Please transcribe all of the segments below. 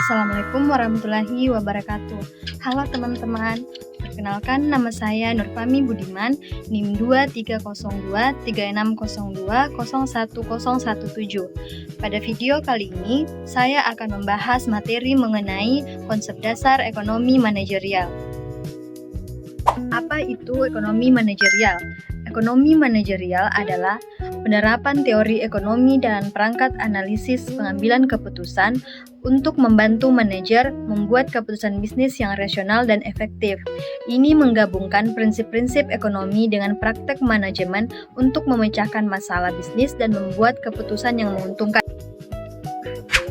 Assalamualaikum warahmatullahi wabarakatuh. Halo teman-teman, perkenalkan nama saya Nurfami Budiman, NIM 23023602010117. Pada video kali ini, saya akan membahas materi mengenai konsep dasar ekonomi manajerial. Apa itu ekonomi manajerial? Ekonomi manajerial adalah penerapan teori ekonomi dan perangkat analisis pengambilan keputusan untuk membantu manajer membuat keputusan bisnis yang rasional dan efektif. Ini menggabungkan prinsip-prinsip ekonomi dengan praktek manajemen untuk memecahkan masalah bisnis dan membuat keputusan yang menguntungkan.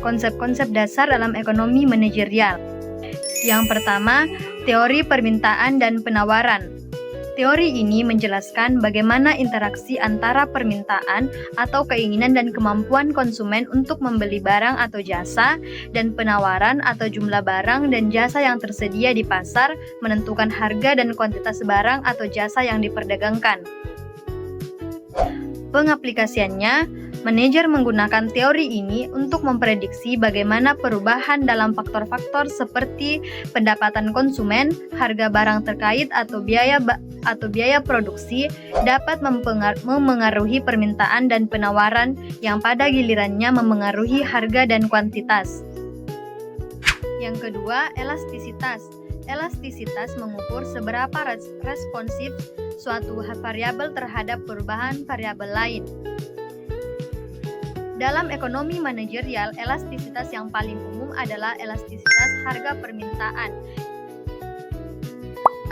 Konsep-konsep dasar dalam ekonomi manajerial. Yang pertama, teori permintaan dan penawaran. Teori ini menjelaskan bagaimana interaksi antara permintaan atau keinginan dan kemampuan konsumen untuk membeli barang atau jasa, dan penawaran atau jumlah barang dan jasa yang tersedia di pasar menentukan harga dan kuantitas barang atau jasa yang diperdagangkan. Pengaplikasiannya, manajer menggunakan teori ini untuk memprediksi bagaimana perubahan dalam faktor-faktor seperti pendapatan konsumen, harga barang terkait atau biaya produksi dapat memengaruhi permintaan dan penawaran yang pada gilirannya memengaruhi harga dan kuantitas. Yang kedua, elastisitas. Elastisitas mengukur seberapa responsif suatu variabel terhadap perubahan variabel lain. Dalam ekonomi manajerial, elastisitas yang paling umum adalah elastisitas harga permintaan.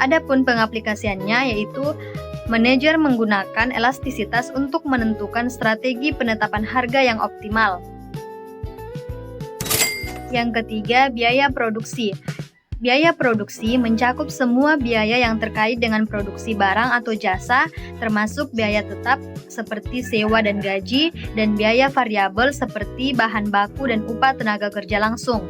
Adapun pengaplikasiannya yaitu manajer menggunakan elastisitas untuk menentukan strategi penetapan harga yang optimal. Yang ketiga, biaya produksi. Biaya produksi mencakup semua biaya yang terkait dengan produksi barang atau jasa, termasuk biaya tetap seperti sewa dan gaji, dan biaya variabel seperti bahan baku dan upah tenaga kerja langsung.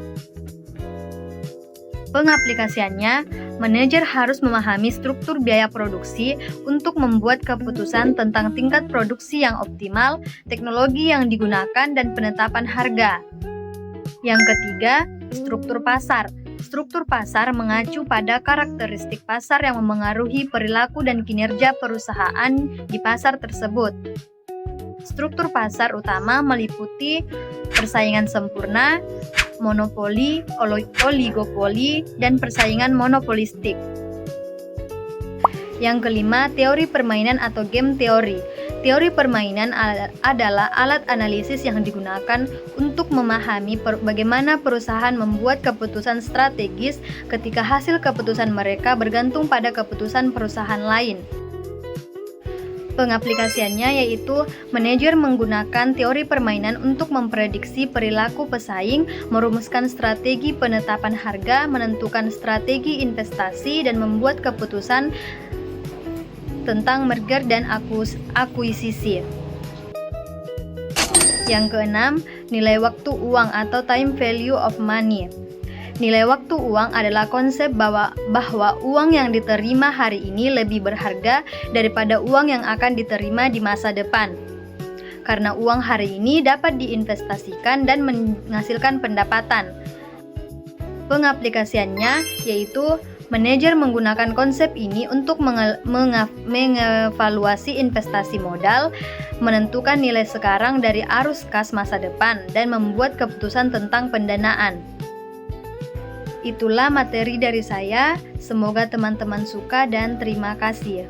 Pengaplikasiannya, manajer harus memahami struktur biaya produksi untuk membuat keputusan tentang tingkat produksi yang optimal, teknologi yang digunakan, dan penetapan harga. Yang ketiga, struktur pasar. Struktur pasar mengacu pada karakteristik pasar yang memengaruhi perilaku dan kinerja perusahaan di pasar tersebut. Struktur pasar utama meliputi persaingan sempurna, monopoli, oligopoli, dan persaingan monopolistik. Yang kelima, teori permainan atau game teori. Teori permainan adalah alat analisis yang digunakan untuk memahami bagaimana perusahaan membuat keputusan strategis ketika hasil keputusan mereka bergantung pada keputusan perusahaan lain. Pengaplikasiannya yaitu manajer menggunakan teori permainan untuk memprediksi perilaku pesaing, merumuskan strategi penetapan harga, menentukan strategi investasi, dan membuat keputusan tentang merger dan akuisisi. Yang keenam, nilai waktu uang atau time value of money. Nilai waktu uang adalah konsep bahwa uang yang diterima hari ini lebih berharga daripada uang yang akan diterima di masa depan. Karena uang hari ini dapat diinvestasikan dan menghasilkan pendapatan. Pengaplikasiannya yaitu manajer menggunakan konsep ini untuk mengevaluasi investasi modal, menentukan nilai sekarang dari arus kas masa depan, dan membuat keputusan tentang pendanaan. Itulah materi dari saya, semoga teman-teman suka dan terima kasih.